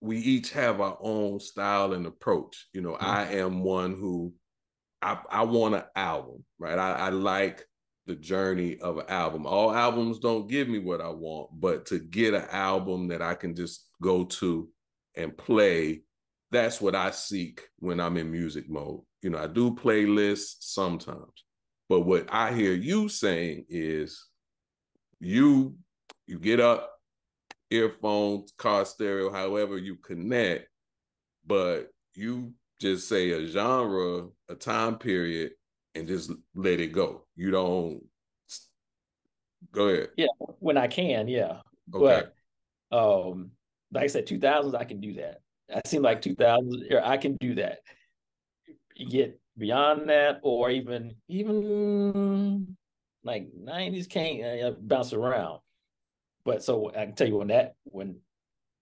[SPEAKER 2] we each have our own style and approach. I am one who I want an album, right? I like the journey of an album. All albums don't give me what I want, but to get an album that I can just go to and play, that's what I seek when I'm in music mode. I do playlists sometimes, but what I hear you saying is you get up, earphones, car stereo, however you connect, but you just say a genre, a time period, and just let it go. You don't go ahead.
[SPEAKER 3] Yeah, when I can, yeah.
[SPEAKER 2] Okay.
[SPEAKER 3] But like I said, 2000s, I can do that. I seem like 2000s, I can do that. You get beyond that, or even like 90s can't bounce around. But so I can tell you when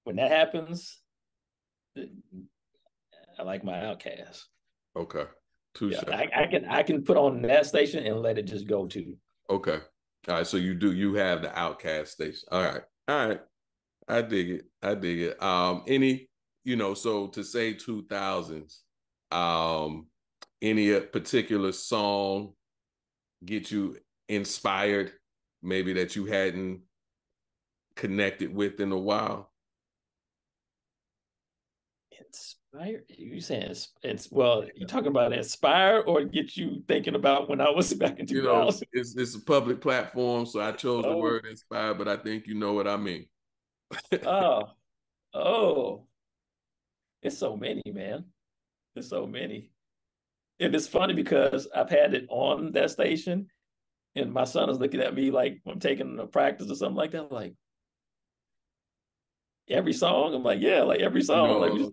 [SPEAKER 3] that happens, I like my Outcast.
[SPEAKER 2] Okay.
[SPEAKER 3] Yeah, I can put on that station and let it just go too.
[SPEAKER 2] Okay. All right. So you have the Outcast station. All right. I dig it. Any, so to say 2000s, any particular song get you inspired, maybe that you hadn't connected with in a while?
[SPEAKER 3] Inspired? You saying well, you talking about inspire or get you thinking about when I was back in 2000?
[SPEAKER 2] It's a public platform, so I chose the word inspire, but I think you know what I mean.
[SPEAKER 3] Oh, it's so many, man. It's so many. And it's funny because I've had it on that station and my son is looking at me like I'm taking a practice or something like that. I'm like, every song? I'm like, yeah, like every song.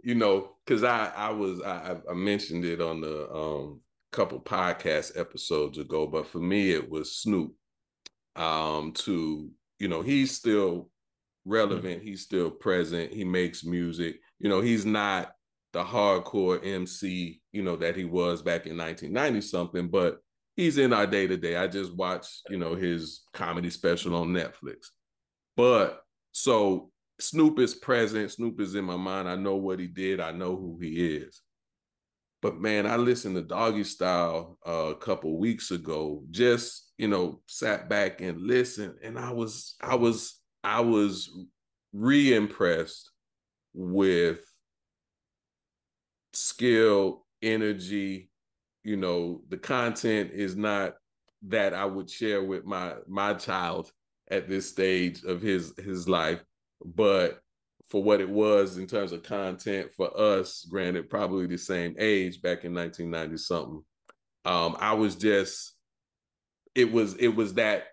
[SPEAKER 2] Because I mentioned it on the couple podcast episodes ago, but for me it was Snoop. He's still relevant, he's still present, he makes music. He's not the hardcore MC, that he was back in 1990 something, but he's in our day-to-day. I just watched, his comedy special on Netflix. But so Snoop is present. Snoop is in my mind. I know what he did. I know who he is. But man, I listened to Doggy Style a couple weeks ago. Just sat back and listened, and I was re-impressed with skill, energy. The content is not that I would share with my child at this stage of his life, but for what it was in terms of content for us, granted probably the same age back in 1990 something, I was just, it was that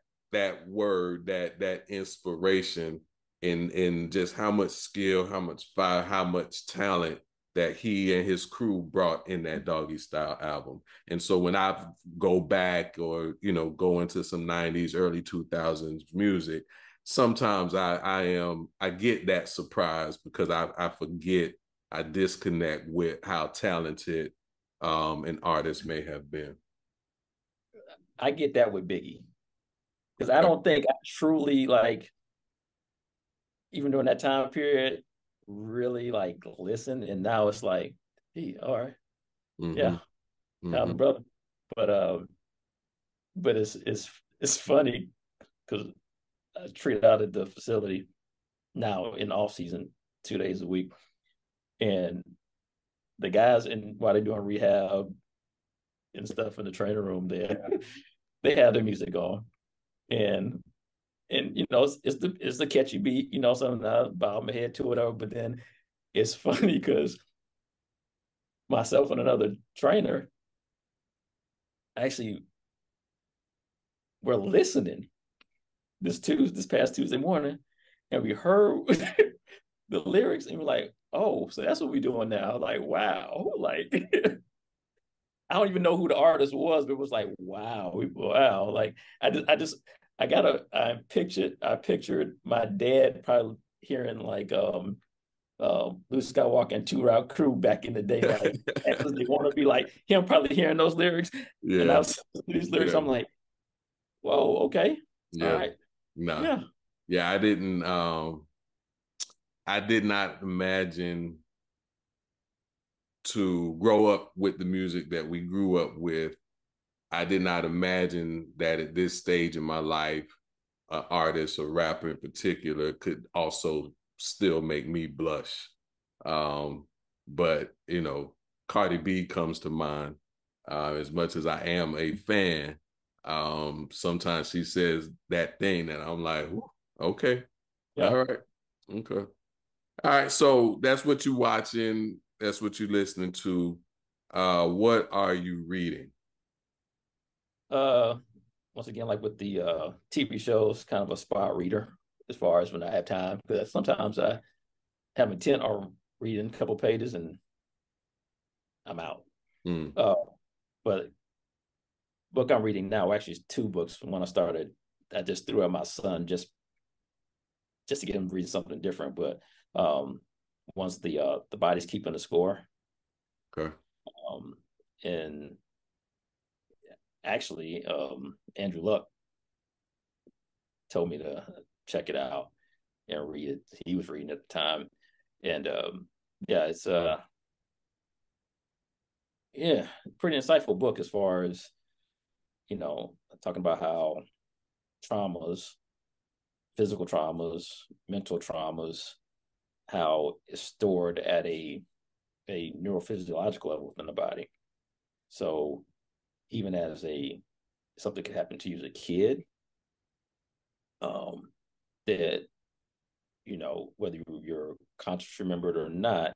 [SPEAKER 2] word, that inspiration in just how much skill, how much fire, how much talent that he and his crew brought in that Doggy Style album. And so when I go back or, go into some 90s, early 2000s music, sometimes I get that surprise because I forget, I disconnect with how talented an artist may have been.
[SPEAKER 3] I get that with Biggie. Because I don't think I truly, like, even during that time period, really like listened. And now it's like, hey, all right.
[SPEAKER 2] Mm-hmm.
[SPEAKER 3] Yeah. Kind of brother. But it's funny because I treat out at the facility now in off season 2 days a week. And the guys while they're doing rehab and stuff in the training room there, they have their music on. And it's the catchy beat, something I bow my head to whatever. But then it's funny because myself and another trainer actually were listening this past Tuesday morning, and we heard the lyrics and we're like, oh, so that's what we're doing now. Like, wow. Like I don't even know who the artist was, but it was like, wow. Like I pictured my dad probably hearing like Luke Skywalker and Two Route Crew back in the day, like they want to be like him, probably hearing those lyrics.
[SPEAKER 2] Yeah.
[SPEAKER 3] And I was these lyrics, I'm like, whoa, okay.
[SPEAKER 2] Yeah.
[SPEAKER 3] All right.
[SPEAKER 2] No.
[SPEAKER 3] Yeah.
[SPEAKER 2] Yeah, I did not imagine to grow up with the music that we grew up with. I did not imagine that at this stage in my life, an artist or rapper in particular could also still make me blush. But, Cardi B comes to mind. As much as I am a fan, sometimes she says that thing and I'm like, okay. Yeah. All right. Okay. All right. So that's what you're watching. That's what you're listening to. What are you reading?
[SPEAKER 3] Once again, like with the TV shows, kind of a spot reader as far as when I have time. Because sometimes I have intent on reading a couple pages and I'm out. But book I'm reading now, actually, is 2 books from when I started. I just threw out my son just to get him to read something different. But once the Body's Keeping the Score.
[SPEAKER 2] Okay.
[SPEAKER 3] And actually, Andrew Luck told me to check it out and read it. He was reading at the time. And it's pretty insightful book as far as, talking about how traumas, physical traumas, mental traumas, how it's stored at a neurophysiological level within the body. So even as something could happen to you as a kid, that, whether you're conscious remembered or not,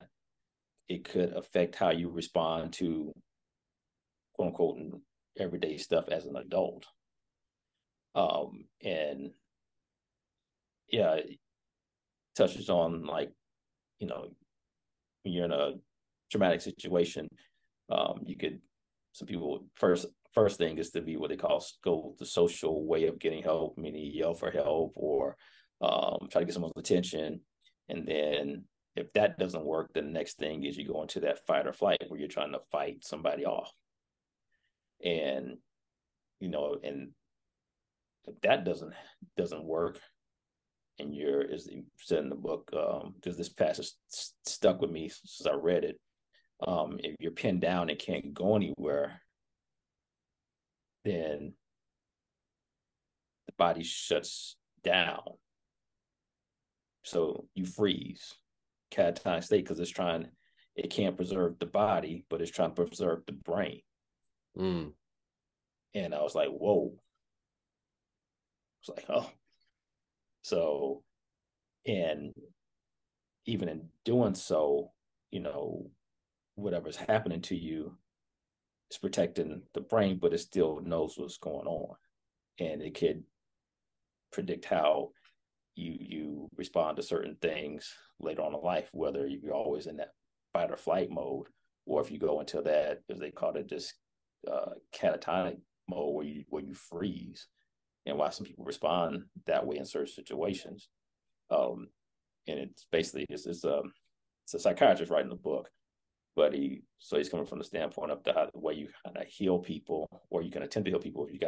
[SPEAKER 3] it could affect how you respond to quote unquote everyday stuff as an adult. And yeah, it touches on, like, when you're in a traumatic situation, some people first thing is to be what they call go the social way of getting help, meaning yell for help or try to get someone's attention. And then if that doesn't work, then the next thing is you go into that fight or flight where you're trying to fight somebody off. And, and if that doesn't work, and as you said in the book, because this passage stuck with me since I read it, if you're pinned down and can't go anywhere, then the body shuts down. So you freeze, catatonic state, because it can't preserve the body, but it's trying to preserve the brain. And I was like, whoa. It's like, oh. So, and even in doing so, whatever's happening to you is protecting the brain, but it still knows what's going on. And it could predict how you respond to certain things later on in life, whether you're always in that fight or flight mode, or if you go into that, as they call it, just catatonic mode, where you freeze, and why some people respond that way in certain situations. And it's basically it's a psychiatrist writing the book, but he's coming from the standpoint of the way you kind of heal people, or you can attempt to heal people. You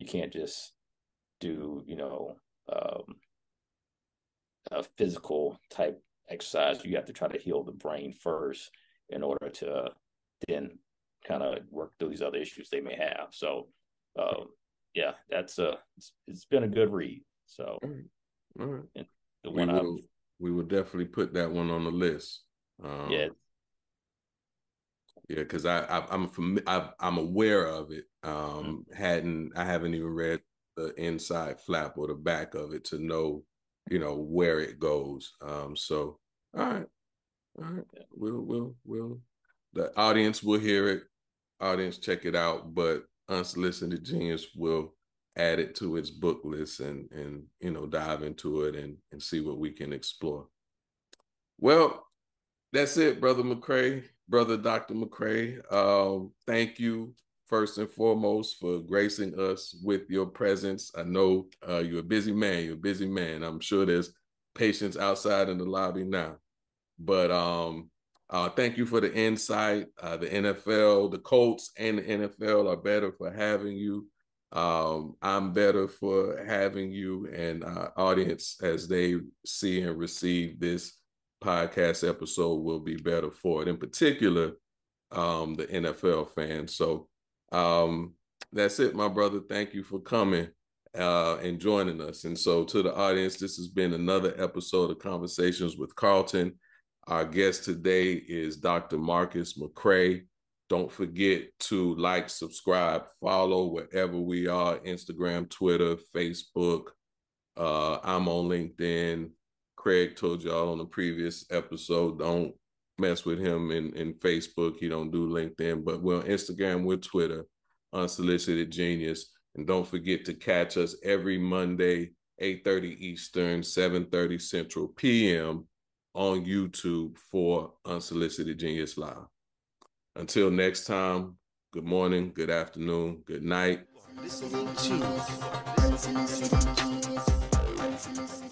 [SPEAKER 3] can't just do a physical type exercise. You have to try to heal the brain first in order to then kind of work through these other issues they may have. So yeah, that's it's been a good read. So
[SPEAKER 2] all right.
[SPEAKER 3] And the one
[SPEAKER 2] we will definitely put that one on the list.
[SPEAKER 3] Yeah,
[SPEAKER 2] because I'm aware of it. I haven't even read the inside flap or the back of it to know, where it goes. So all right. Yeah. We'll the audience will hear it. Audience, check it out. But Unsolicited Genius will add it to its book list and dive into it and see what we can explore. Well, that's it, Brother McCray, Brother Dr. McCray. Thank you first and foremost for gracing us with your presence. I know you're a busy man. I'm sure there's patients outside in the lobby now. But thank you for the insight. The NFL, the Colts and the NFL are better for having you. I'm better for having you, and our audience, as they see and receive this podcast episode, will be better for it. In particular, the NFL fans. So that's it, my brother. Thank you for coming and joining us. And so to the audience, this has been another episode of Conversations with Carlton. Our guest today is Dr. Marcus McCray. Don't forget to like, subscribe, follow wherever we are: Instagram, Twitter, Facebook. I'm on LinkedIn. Craig told y'all on the previous episode, don't mess with him in Facebook. He don't do LinkedIn, but we're on Instagram, we're Twitter, Unsolicited Genius. And don't forget to catch us every Monday, 8:30 Eastern, 7:30 Central PM on YouTube for Unsolicited Genius Live. Until next time, good morning, good afternoon, good night.
[SPEAKER 1] Listening to Unsolicited Genius.